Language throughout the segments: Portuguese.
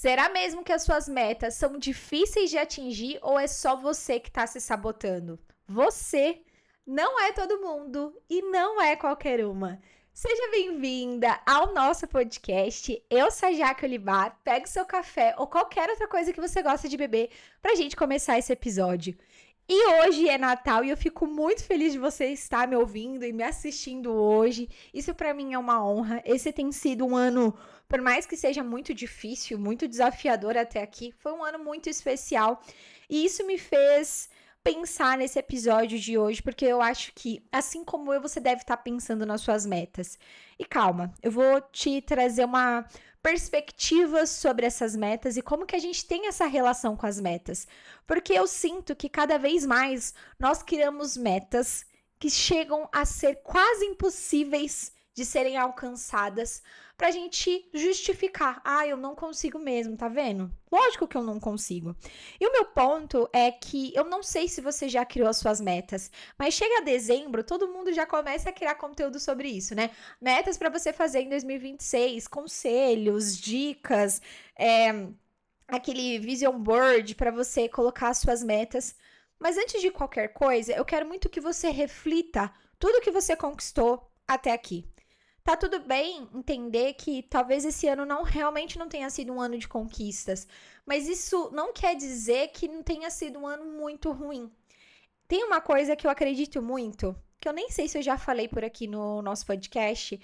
Será mesmo que as suas metas são difíceis de atingir ou é só você que está se sabotando? Você não é todo mundo e não é qualquer uma. Seja bem-vinda ao nosso podcast. Eu sou a Jaque Olivar. Pegue seu café ou qualquer outra coisa que você gosta de beber para a gente começar esse episódio. E hoje é Natal e eu fico muito feliz de você estar me ouvindo e me assistindo hoje. Isso para mim é uma honra. Esse tem sido um ano, por mais que seja muito difícil, muito desafiador até aqui, foi um ano muito especial. E isso me fez pensar nesse episódio de hoje, porque eu acho que, assim como eu, você deve estar pensando nas suas metas. E calma, eu vou te trazer uma perspectiva sobre essas metas e como que a gente tem essa relação com as metas. Porque eu sinto que cada vez mais nós criamos metas que chegam a ser quase impossíveis de serem alcançadas pra gente justificar. Eu não consigo mesmo, tá vendo? Lógico que eu não consigo. E o meu ponto é que eu não sei se você já criou as suas metas, mas chega dezembro, todo mundo já começa a criar conteúdo sobre isso, né? Metas pra você fazer em 2026, conselhos, dicas, aquele vision board pra você colocar as suas metas. Mas antes de qualquer coisa, eu quero muito que você reflita tudo que você conquistou até aqui. Tá tudo bem entender que talvez esse ano realmente não tenha sido um ano de conquistas, mas isso não quer dizer que não tenha sido um ano muito ruim. Tem uma coisa que eu acredito muito, que eu nem sei se eu já falei por aqui no nosso podcast,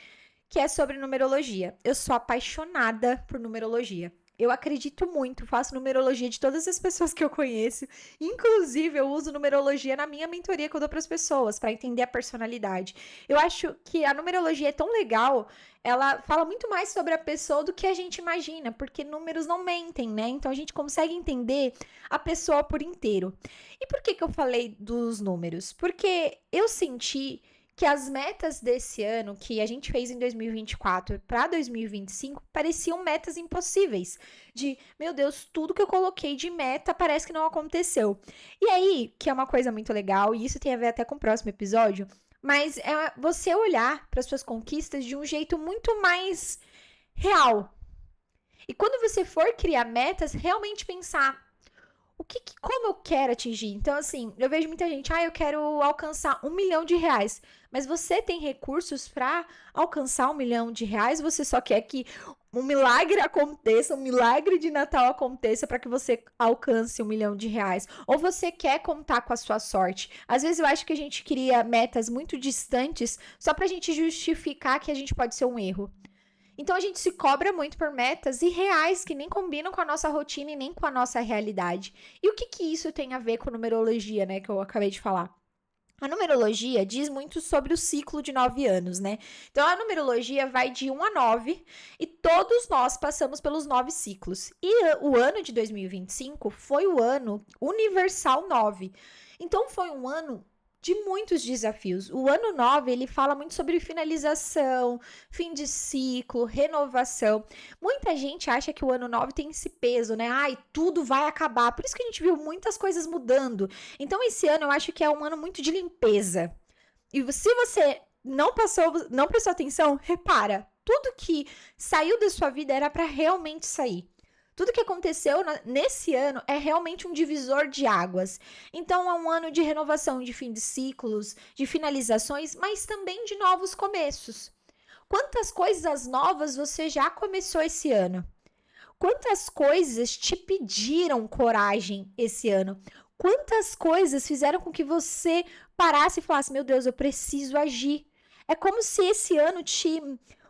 que é sobre numerologia. Eu sou apaixonada por numerologia. Eu acredito muito, faço numerologia de todas as pessoas que eu conheço. Inclusive, eu uso numerologia na minha mentoria que eu dou para as pessoas, para entender a personalidade. Eu acho que a numerologia é tão legal, ela fala muito mais sobre a pessoa do que a gente imagina, porque números não mentem, né? Então a gente consegue entender a pessoa por inteiro. E por que eu falei dos números? Porque eu senti que as metas desse ano, que a gente fez em 2024 para 2025, pareciam metas impossíveis. De, meu Deus, tudo que eu coloquei de meta parece que não aconteceu. E aí, que é uma coisa muito legal, e isso tem a ver até com o próximo episódio, mas é você olhar para as suas conquistas de um jeito muito mais real. E quando você for criar metas, realmente pensar como eu quero atingir? Então, assim, eu vejo muita gente, eu quero alcançar R$1 milhão. Mas você tem recursos para alcançar R$1 milhão? Você só quer que um milagre aconteça, um milagre de Natal aconteça para que você alcance R$1 milhão? Ou você quer contar com a sua sorte? Às vezes eu acho que a gente cria metas muito distantes só pra gente justificar que a gente pode ser um erro. Então a gente se cobra muito por metas irreais que nem combinam com a nossa rotina e nem com a nossa realidade. E o que isso tem a ver com numerologia, né, que eu acabei de falar? A numerologia diz muito sobre o ciclo de 9 anos, né? Então, a numerologia vai de 1 a 9 e todos nós passamos pelos 9 ciclos. E o ano de 2025 foi o ano universal 9. Então, foi um ano de muitos desafios. O ano 9, ele fala muito sobre finalização, fim de ciclo, renovação. Muita gente acha que o ano 9 tem esse peso, né? Tudo vai acabar. Por isso que a gente viu muitas coisas mudando. Então, esse ano eu acho que é um ano muito de limpeza. E se você não prestou atenção, repara. Tudo que saiu da sua vida era para realmente sair. Tudo que aconteceu nesse ano é realmente um divisor de águas. Então, é um ano de renovação, de fim de ciclos, de finalizações, mas também de novos começos. Quantas coisas novas você já começou esse ano? Quantas coisas te pediram coragem esse ano? Quantas coisas fizeram com que você parasse e falasse, meu Deus, eu preciso agir? É como se esse ano te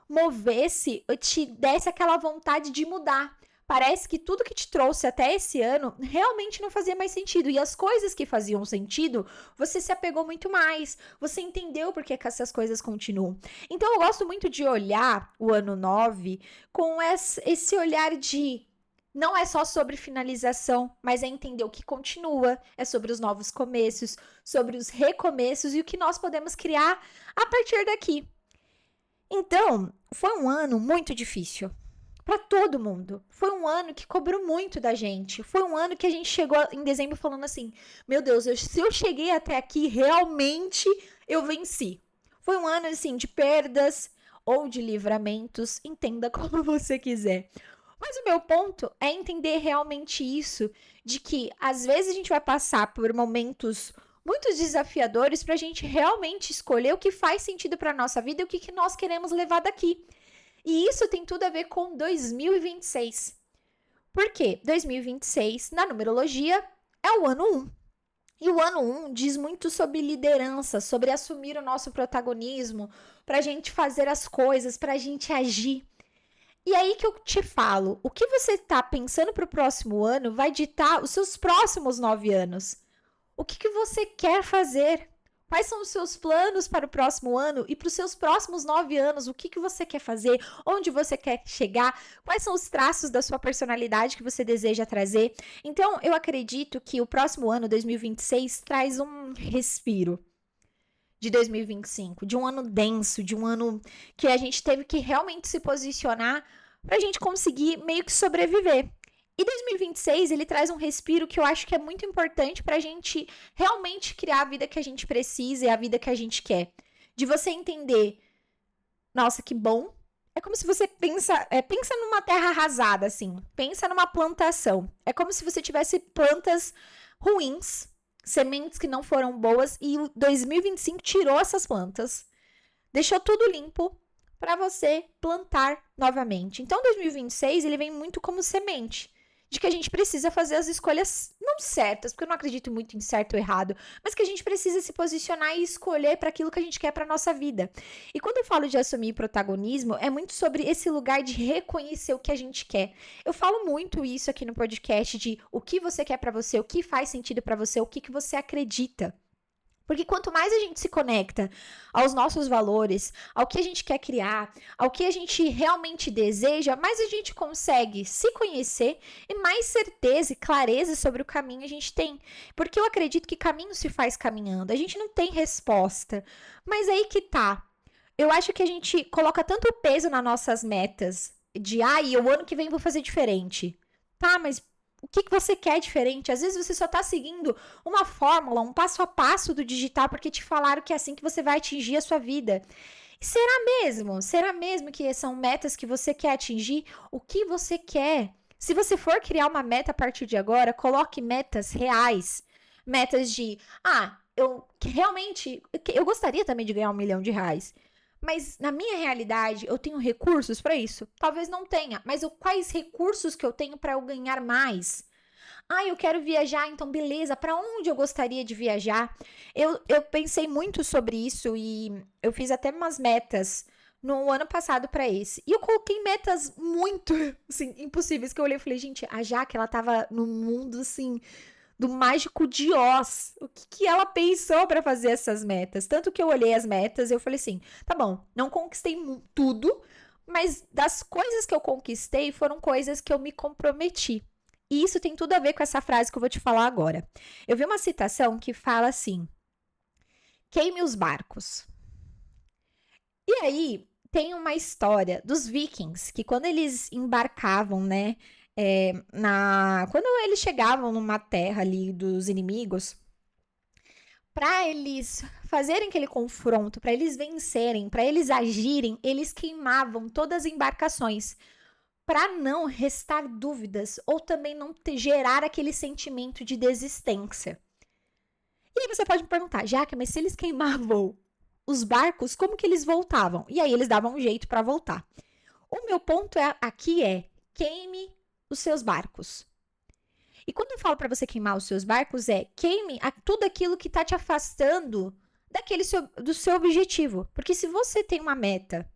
movesse, te desse aquela vontade de mudar. Parece que tudo que te trouxe até esse ano realmente não fazia mais sentido. E as coisas que faziam sentido, você se apegou muito mais. Você entendeu por que essas coisas continuam. Então, eu gosto muito de olhar o ano 9 com esse olhar de... Não é só sobre finalização, mas é entender o que continua. É sobre os novos começos, sobre os recomeços e o que nós podemos criar a partir daqui. Então, foi um ano muito difícil. Para todo mundo. Foi um ano que cobrou muito da gente. Foi um ano que a gente chegou em dezembro falando assim, meu Deus, se eu cheguei até aqui, realmente eu venci. Foi um ano, assim, de perdas ou de livramentos, entenda como você quiser. Mas o meu ponto é entender realmente isso, de que às vezes a gente vai passar por momentos muito desafiadores para a gente realmente escolher o que faz sentido para nossa vida e o que nós queremos levar daqui. E isso tem tudo a ver com 2026. Por quê? 2026, na numerologia, é o ano 1. E o ano 1 diz muito sobre liderança, sobre assumir o nosso protagonismo, para a gente fazer as coisas, para a gente agir. E aí que eu te falo, o que você está pensando para o próximo ano vai ditar os seus próximos 9 anos. O que você quer fazer? Quais são os seus planos para o próximo ano e para os seus próximos 9 anos? O que você quer fazer? Onde você quer chegar? Quais são os traços da sua personalidade que você deseja trazer? Então, eu acredito que o próximo ano, 2026, traz um respiro de 2025, de um ano denso, de um ano que a gente teve que realmente se posicionar para a gente conseguir meio que sobreviver. E 2026, ele traz um respiro que eu acho que é muito importante para a gente realmente criar a vida que a gente precisa e a vida que a gente quer. De você entender, nossa, que bom. É como se você pensa numa terra arrasada, assim. Pensa numa plantação. É como se você tivesse plantas ruins, sementes que não foram boas, e o 2025 tirou essas plantas, deixou tudo limpo para você plantar novamente. Então, 2026, ele vem muito como semente, de que a gente precisa fazer as escolhas não certas, porque eu não acredito muito em certo ou errado, mas que a gente precisa se posicionar e escolher para aquilo que a gente quer para nossa vida. E quando eu falo de assumir protagonismo, é muito sobre esse lugar de reconhecer o que a gente quer. Eu falo muito isso aqui no podcast de o que você quer para você, o que faz sentido para você, o que você acredita. Porque quanto mais a gente se conecta aos nossos valores, ao que a gente quer criar, ao que a gente realmente deseja, mais a gente consegue se conhecer e mais certeza e clareza sobre o caminho a gente tem. Porque eu acredito que caminho se faz caminhando. A gente não tem resposta. Mas aí que tá. Eu acho que a gente coloca tanto peso nas nossas metas de, o ano que vem vou fazer diferente. Tá, mas o que você quer diferente? Às vezes você só está seguindo uma fórmula, um passo a passo do digital, porque te falaram que é assim que você vai atingir a sua vida. E será mesmo? Será mesmo que são metas que você quer atingir? O que você quer? Se você for criar uma meta a partir de agora, coloque metas reais. Metas de, eu gostaria também de ganhar R$ 1 milhão. Mas na minha realidade, eu tenho recursos para isso? Talvez não tenha, mas quais recursos que eu tenho para eu ganhar mais? Eu quero viajar, então beleza, para onde eu gostaria de viajar? Eu pensei muito sobre isso e eu fiz até umas metas no ano passado para esse. E eu coloquei metas muito, assim, impossíveis, que eu olhei e falei, gente, a Jaque, ela tava no mundo, assim, do mágico de Oz. O que ela pensou para fazer essas metas? Tanto que eu olhei as metas e eu falei assim, tá bom, não conquistei tudo, mas das coisas que eu conquistei foram coisas que eu me comprometi. E isso tem tudo a ver com essa frase que eu vou te falar agora. Eu vi uma citação que fala assim, queime os barcos. E aí, tem uma história dos vikings, que quando eles embarcavam, né, quando eles chegavam numa terra ali dos inimigos, para eles fazerem aquele confronto, para eles vencerem, para eles agirem, eles queimavam todas as embarcações, para não restar dúvidas ou também não gerar aquele sentimento de desistência. E aí você pode me perguntar, Jaque, mas se eles queimavam os barcos, como que eles voltavam? E aí eles davam um jeito para voltar. O meu ponto aqui é queime os seus barcos. E quando eu falo para você queimar os seus barcos, queime tudo aquilo que está te afastando do seu objetivo. Porque se você tem uma meta,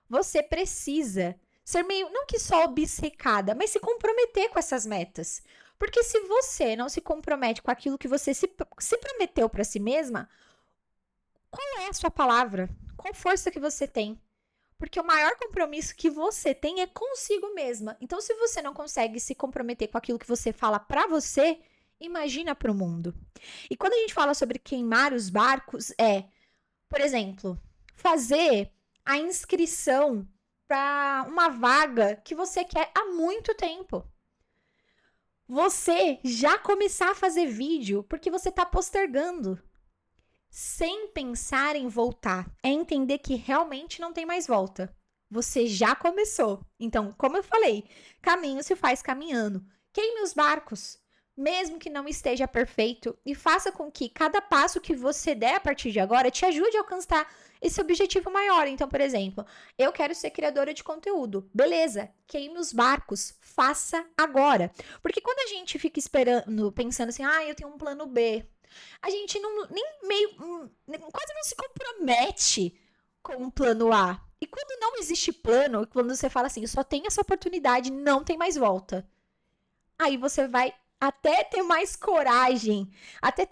você precisa ser meio, não que só obcecada, mas se comprometer com essas metas. Porque se você não se compromete com aquilo que você se prometeu para si mesma, qual é a sua palavra? Qual força que você tem? Porque o maior compromisso que você tem é consigo mesma. Então, se você não consegue se comprometer com aquilo que você fala pra você, imagina pro mundo. E quando a gente fala sobre queimar os barcos, por exemplo, fazer a inscrição para uma vaga que você quer há muito tempo. Você já começar a fazer vídeo porque você tá postergando. Sem pensar em voltar. É entender que realmente não tem mais volta. Você já começou. Então, como eu falei, caminho se faz caminhando. Queime os barcos, mesmo que não esteja perfeito, e faça com que cada passo que você der a partir de agora te ajude a alcançar esse objetivo maior. Então, por exemplo, eu quero ser criadora de conteúdo. Beleza, queime os barcos, faça agora. Porque quando a gente fica esperando, pensando assim, eu tenho um plano B, a gente quase não se compromete com um plano A. E quando não existe plano, quando você fala assim, só tem essa oportunidade, não tem mais volta. Aí você vai até ter mais coragem, até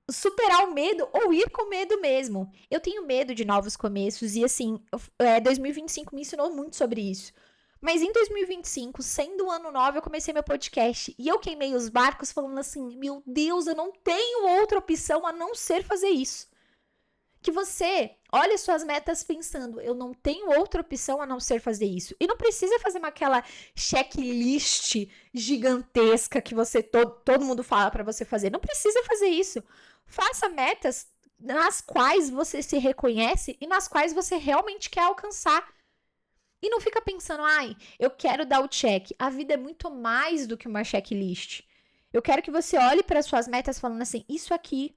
superar o medo ou ir com medo mesmo. Eu tenho medo de novos começos e assim, 2025 me ensinou muito sobre isso. Mas em 2025, sendo um ano novo, eu comecei meu podcast e eu queimei os barcos falando assim, meu Deus, eu não tenho outra opção a não ser fazer isso. Que você olhe suas metas pensando, eu não tenho outra opção a não ser fazer isso. E não precisa fazer aquela checklist gigantesca que você todo mundo fala para você fazer. Não precisa fazer isso. Faça metas nas quais você se reconhece e nas quais você realmente quer alcançar. E não fica pensando, eu quero dar o check. A vida é muito mais do que uma checklist. Eu quero que você olhe para suas metas falando assim, isso aqui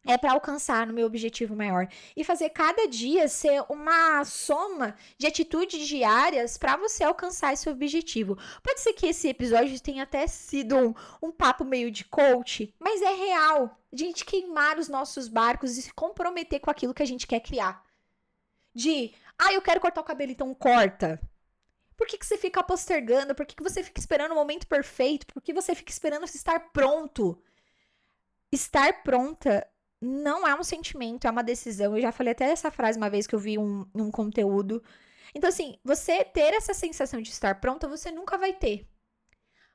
é para alcançar no meu objetivo maior. E fazer cada dia ser uma soma de atitudes diárias para você alcançar esse objetivo. Pode ser que esse episódio tenha até sido um papo meio de coach, mas é real. De a gente queimar os nossos barcos e se comprometer com aquilo que a gente quer criar. Eu quero cortar o cabelo, então corta. Por que você fica postergando? Por que você fica esperando o momento perfeito? Por que você fica esperando estar pronto? Estar pronta não é um sentimento, é uma decisão. Eu já falei até essa frase uma vez que eu vi um conteúdo. Então, assim, você ter essa sensação de estar pronta, você nunca vai ter.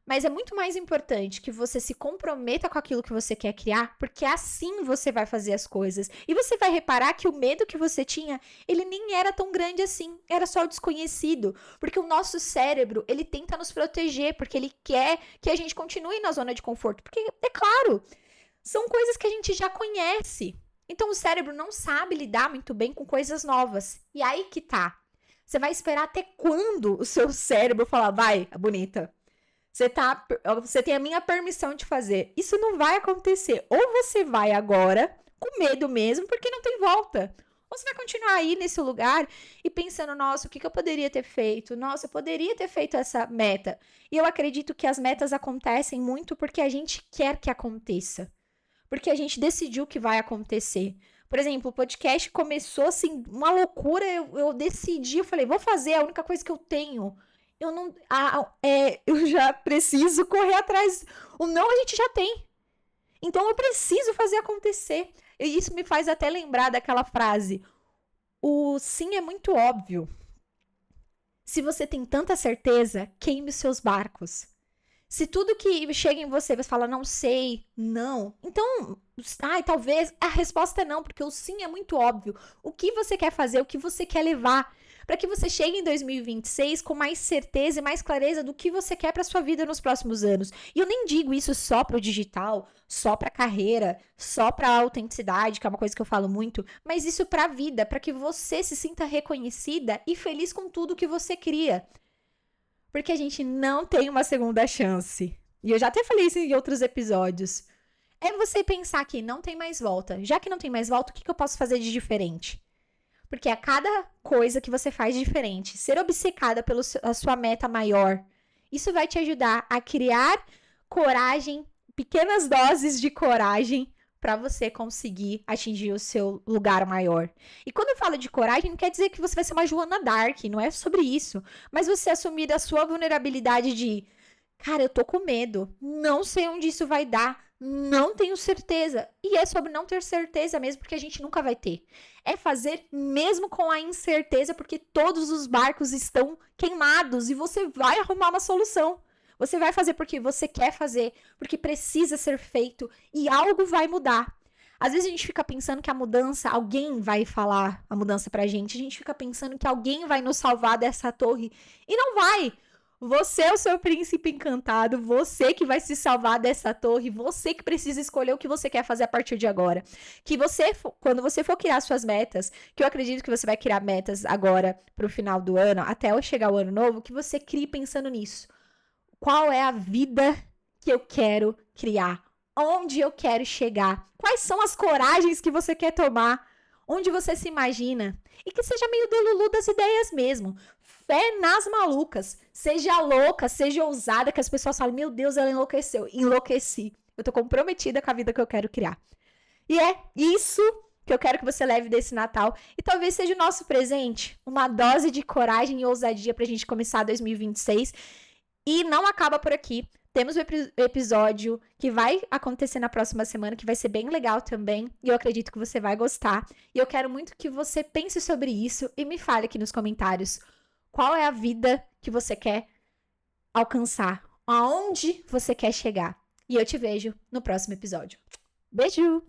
Mas é muito mais importante que você se comprometa com aquilo que você quer criar, porque assim você vai fazer as coisas. E você vai reparar que o medo que você tinha, ele nem era tão grande assim, era só o desconhecido. Porque o nosso cérebro, ele tenta nos proteger, porque ele quer que a gente continue na zona de conforto. Porque, é claro, são coisas que a gente já conhece. Então, o cérebro não sabe lidar muito bem com coisas novas. E aí que tá. Você vai esperar até quando o seu cérebro falar, vai, bonita, você tem a minha permissão de fazer. Isso não vai acontecer. Ou você vai agora, com medo mesmo, porque não tem volta. Ou você vai continuar aí nesse lugar e pensando, nossa, o que eu poderia ter feito? Nossa, eu poderia ter feito essa meta. E eu acredito que as metas acontecem muito porque a gente quer que aconteça. Porque a gente decidiu que vai acontecer. Por exemplo, o podcast começou assim, uma loucura. Eu decidi, eu falei, vou fazer, é a única coisa que eu tenho. Eu já preciso correr atrás. O não a gente já tem. Então eu preciso fazer acontecer. E isso me faz até lembrar daquela frase. O sim é muito óbvio. Se você tem tanta certeza, queime os seus barcos. Se tudo que chega em você fala, não sei, não. Então, talvez a resposta é não, porque o sim é muito óbvio. O que você quer fazer, o que você quer levar, para que você chegue em 2026 com mais certeza e mais clareza do que você quer para sua vida nos próximos anos. E eu nem digo isso só para o digital, só para a carreira, só para a autenticidade, que é uma coisa que eu falo muito, mas isso para a vida, para que você se sinta reconhecida e feliz com tudo que você cria. Porque a gente não tem uma segunda chance. E eu já até falei isso em outros episódios. É você pensar que não tem mais volta. Já que não tem mais volta, o que eu posso fazer de diferente? Porque a cada coisa que você faz diferente, ser obcecada pela sua meta maior, isso vai te ajudar a criar coragem, pequenas doses de coragem, para você conseguir atingir o seu lugar maior. E quando eu falo de coragem, não quer dizer que você vai ser uma Joana Dark, não é sobre isso. Mas você assumir a sua vulnerabilidade de, cara, eu tô com medo, não sei onde isso vai dar, não tenho certeza. E é sobre não ter certeza mesmo, porque a gente nunca vai ter. É fazer mesmo com a incerteza, porque todos os barcos estão queimados e você vai arrumar uma solução. Você vai fazer porque você quer fazer, porque precisa ser feito e algo vai mudar. Às vezes a gente fica pensando que a mudança, alguém vai falar a mudança pra gente. A gente fica pensando que alguém vai nos salvar dessa torre e não vai. Você é o seu príncipe encantado, você que vai se salvar dessa torre, você que precisa escolher o que você quer fazer a partir de agora. Que você, quando você for criar suas metas, que eu acredito que você vai criar metas agora pro final do ano, até chegar o ano novo, que você crie pensando nisso. Qual é a vida que eu quero criar? Onde eu quero chegar? Quais são as coragens que você quer tomar? Onde você se imagina? E que seja meio delulu das ideias mesmo. Fé nas malucas. Seja louca, seja ousada, que as pessoas falem, meu Deus, ela enlouqueceu. Enlouqueci. Eu tô comprometida com a vida que eu quero criar. E é isso que eu quero que você leve desse Natal. E talvez seja o nosso presente. Uma dose de coragem e ousadia pra gente começar 2026. E não acaba por aqui. Temos o episódio que vai acontecer na próxima semana, que vai ser bem legal também. E eu acredito que você vai gostar. E eu quero muito que você pense sobre isso e me fale aqui nos comentários qual é a vida que você quer alcançar. Aonde você quer chegar. E eu te vejo no próximo episódio. Beijo!